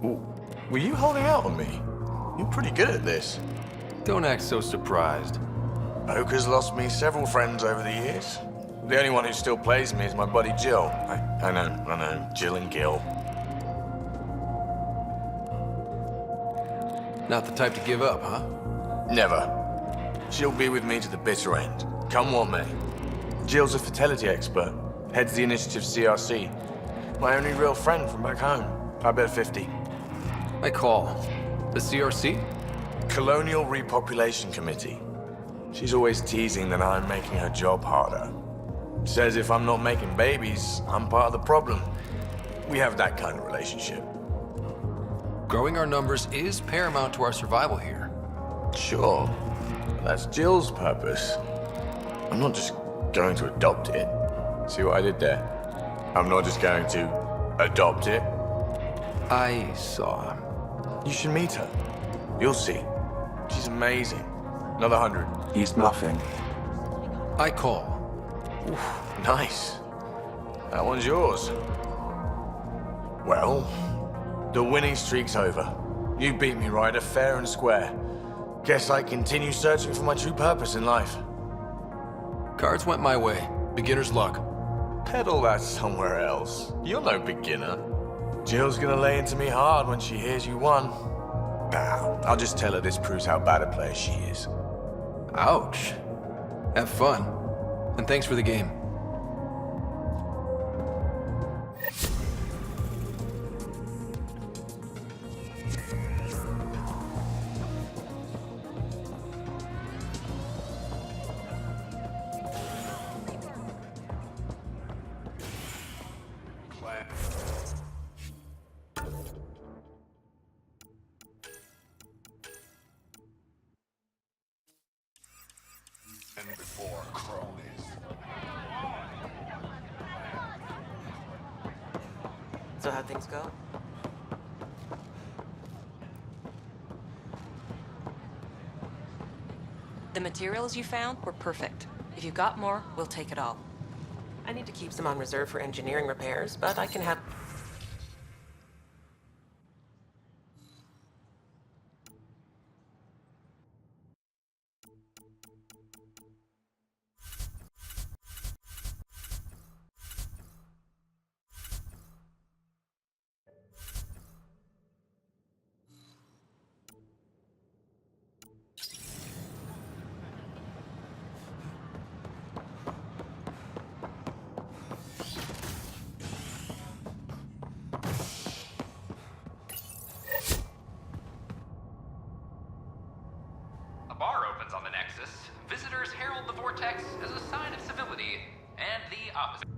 Were you holding out on me? You're pretty good at this. Don't act so surprised. Poker's lost me several friends over the years. The only one who still plays me is my buddy Jill. I know. Jill and Gil. Not the type to give up, huh? Never. She'll be with me to the bitter end, come what may. Jill's a fertility expert, heads the initiative CRC. My only real friend from back home. I bet 50. I call. The CRC? Colonial Repopulation Committee. She's always teasing that I'm making her job harder. Says if I'm not making babies, I'm part of the problem. We have that kind of relationship. Growing our numbers is paramount to our survival here. Sure. That's Jill's purpose. I'm not just going to adopt it. See what I did there? I'm not just going to adopt it. I saw. You should meet her. You'll see. She's amazing. Another 100. He's bluffing. I call. Oof, nice. That one's yours. Well, the winning streak's over. You beat me, Ryder, fair and square. Guess I continue searching for my true purpose in life. Cards went my way. Beginner's luck. Peddle that somewhere else. You're no beginner. Jill's gonna lay into me hard when she hears you won. Nah, I'll just tell her this proves how bad a player she is. Ouch. Have fun. And thanks for the game. So how'd things go? The materials you found were perfect. If you've got more, we'll take it all. I need to keep some on reserve for engineering repairs, but I can have... A bar opens on the Nexus. Visitors herald the vortex as a sign of civility, and the opposite.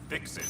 Fix it.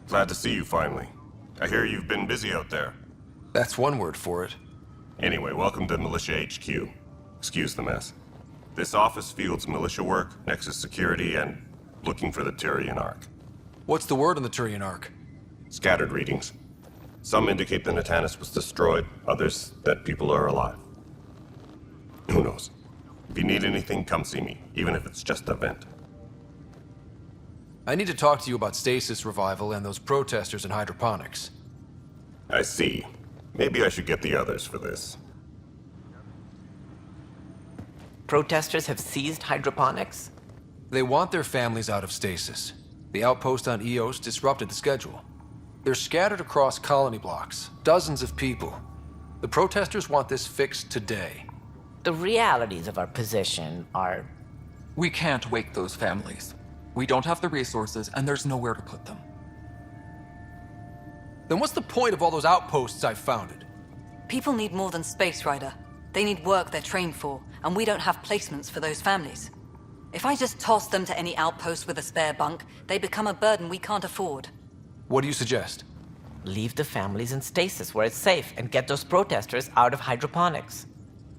Glad to see you finally. I hear you've been busy out there. That's one word for it. Anyway, welcome to Militia HQ. Excuse the mess. This office fields militia work, Nexus security, and looking for the Tyrian Ark. What's the word on the Turian Ark? Scattered readings. Some indicate the Natanus was destroyed, others that people are alive. Who knows? If you need anything, come see me, even if it's just a vent. I need to talk to you about stasis revival and those protesters in hydroponics. I see. Maybe I should get the others for this. Protesters have seized hydroponics? They want their families out of stasis. The outpost on Eos disrupted the schedule. They're scattered across colony blocks, dozens of people. The protesters want this fixed today. The realities of our position are... We can't wake those families. We don't have the resources, and there's nowhere to put them. Then what's the point of all those outposts I've founded? People need more than space, Ryder. They need work they're trained for, and we don't have placements for those families. If I just toss them to any outpost with a spare bunk, they become a burden we can't afford. What do you suggest? Leave the families in stasis where it's safe and get those protesters out of hydroponics.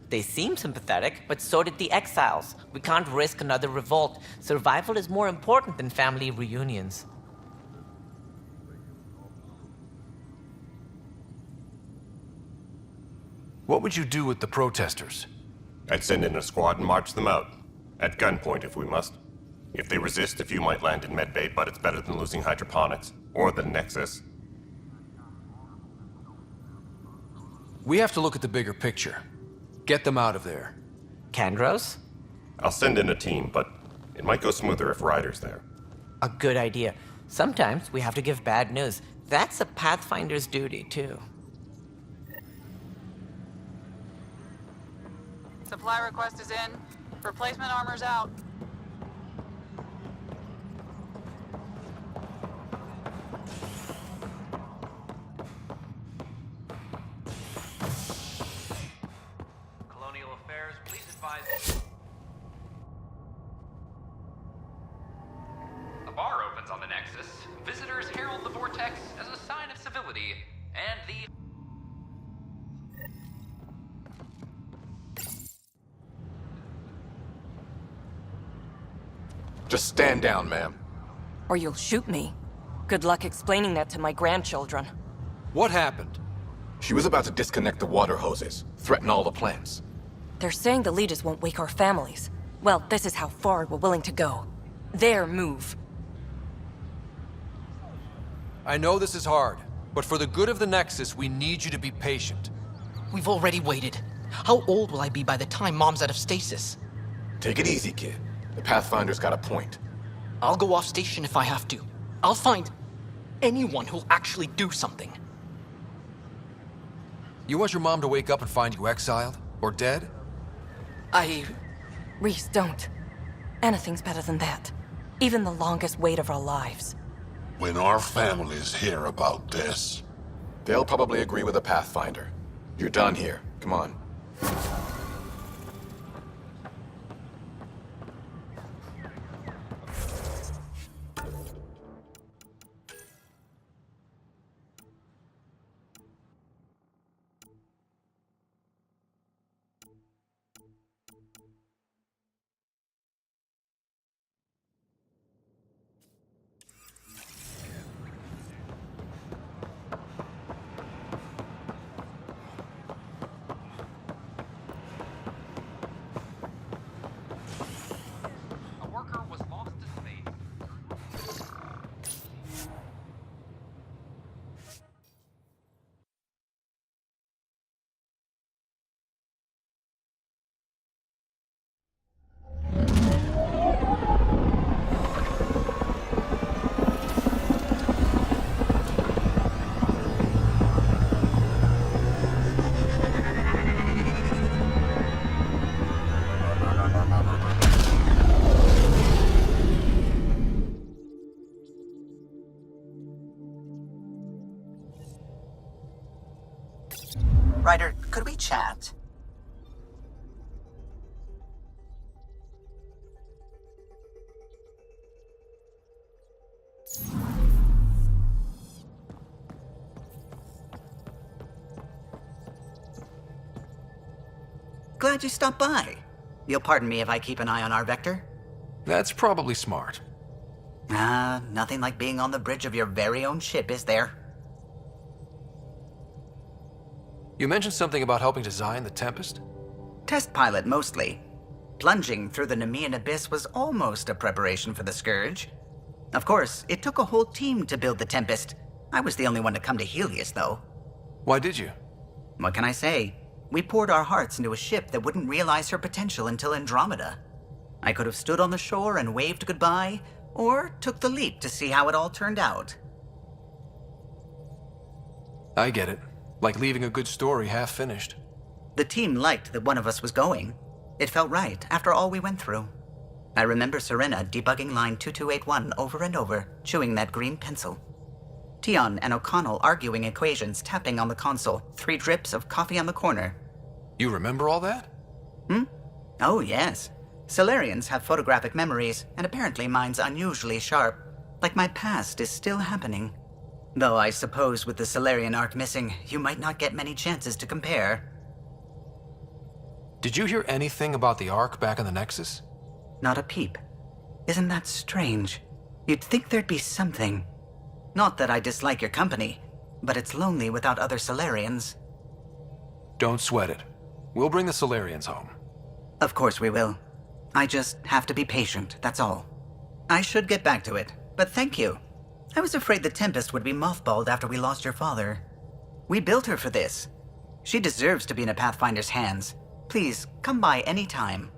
They seem sympathetic, but so did the exiles. We can't risk another revolt. Survival is more important than family reunions. What would you do with the protesters? I'd send in a squad and march them out. At gunpoint if we must. If they resist, a few might land in medbay, but it's better than losing hydroponics. Or the Nexus. We have to look at the bigger picture. Get them out of there. Kandros? I'll send in a team, but it might go smoother if Ryder's there. A good idea. Sometimes we have to give bad news. That's a Pathfinder's duty, too. Supply request is in. Replacement armor's out. Colonial Affairs, please advise. A bar opens on the Nexus. Visitors herald the vortex as a sign of civility, and the... Just stand down, ma'am. Or you'll shoot me. Good luck explaining that to my grandchildren. What happened? She was about to disconnect the water hoses, threaten all the plants. They're saying the leaders won't wake our families. Well, this is how far we're willing to go. Their move. I know this is hard, but for the good of the Nexus, we need you to be patient. We've already waited. How old will I be by the time Mom's out of stasis? Take it easy, kid. The Pathfinder's got a point. I'll go off station if I have to. I'll find anyone who'll actually do something. You want your mom to wake up and find you exiled? Or dead? Reese, don't. Anything's better than that. Even the longest wait of our lives. When our families hear about this... They'll probably agree with the Pathfinder. You're done here. Come on. Ryder, could we chat? Glad you stopped by. You'll pardon me if I keep an eye on our vector? That's probably smart. Nothing like being on the bridge of your very own ship, is there? You mentioned something about helping design the Tempest? Test pilot mostly. Plunging through the Nemean abyss was almost a preparation for the Scourge. Of course, it took a whole team to build the Tempest. I was the only one to come to Helios, though. Why did you? What can I say? We poured our hearts into a ship that wouldn't realize her potential until Andromeda. I could have stood on the shore and waved goodbye, or took the leap to see how it all turned out. I get it. Like leaving a good story half finished. The team liked that one of us was going. It felt right after all we went through. I remember Serena debugging line 2281 over and over, chewing that green pencil. Tion and O'Connell arguing equations, tapping on the console, 3 drips of coffee on the corner. You remember all that? Oh, yes. Solarians have photographic memories, and apparently mine's unusually sharp. Like my past is still happening. Though I suppose with the Solarian arc missing, you might not get many chances to compare. Did you hear anything about the Ark back in the Nexus? Not a peep. Isn't that strange? You'd think there'd be something. Not that I dislike your company, but it's lonely without other Solarians. Don't sweat it. We'll bring the Solarians home. Of course we will. I just have to be patient, that's all. I should get back to it, but thank you. I was afraid the Tempest would be mothballed after we lost your father. We built her for this. She deserves to be in a Pathfinder's hands. Please, come by any time.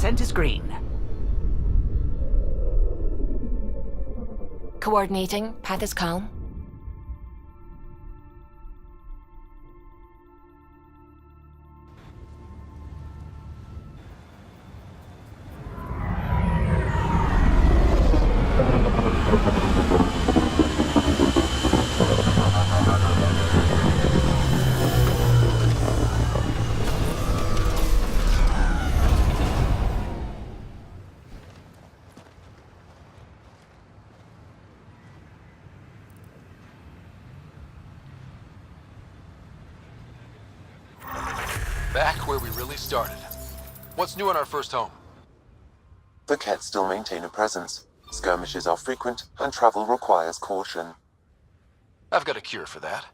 Scent is green. Coordinating. Path is calm. Back where we really started. What's new in our first home? The Kett still maintain a presence. Skirmishes are frequent, and travel requires caution. I've got a cure for that.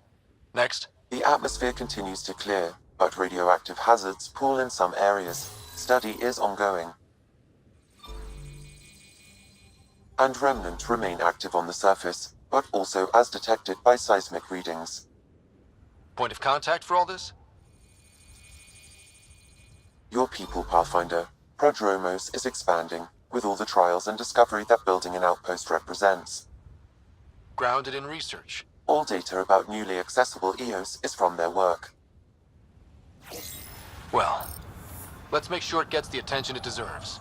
Next. The atmosphere continues to clear, but radioactive hazards pool in some areas. Study is ongoing. And remnants remain active on the surface, but also as detected by seismic readings. Point of contact for all this? Your people, Pathfinder. Prodromos is expanding, with all the trials and discovery that building an outpost represents. Grounded in research. All data about newly accessible EOS is from their work. Well, let's make sure it gets the attention it deserves.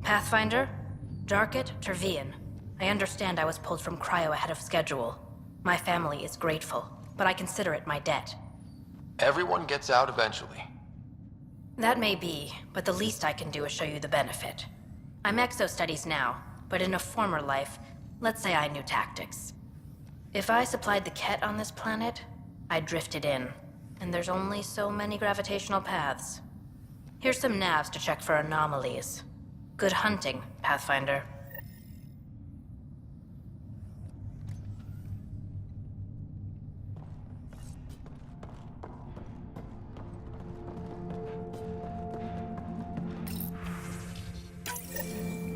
Pathfinder? Jarkett, Tervian. I understand I was pulled from cryo ahead of schedule. My family is grateful, but I consider it my debt. Everyone gets out eventually. That may be, but the least I can do is show you the benefit. I'm exo-studies now, but in a former life, let's say I knew tactics. If I supplied the Kett on this planet, I drifted in, and there's only so many gravitational paths. Here's some navs to check for anomalies. Good hunting, Pathfinder.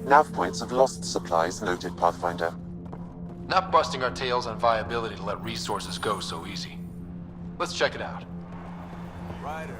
Nav points of lost supplies noted, Pathfinder. Not busting our tails on viability to let resources go so easy. Let's check it out. Ryder.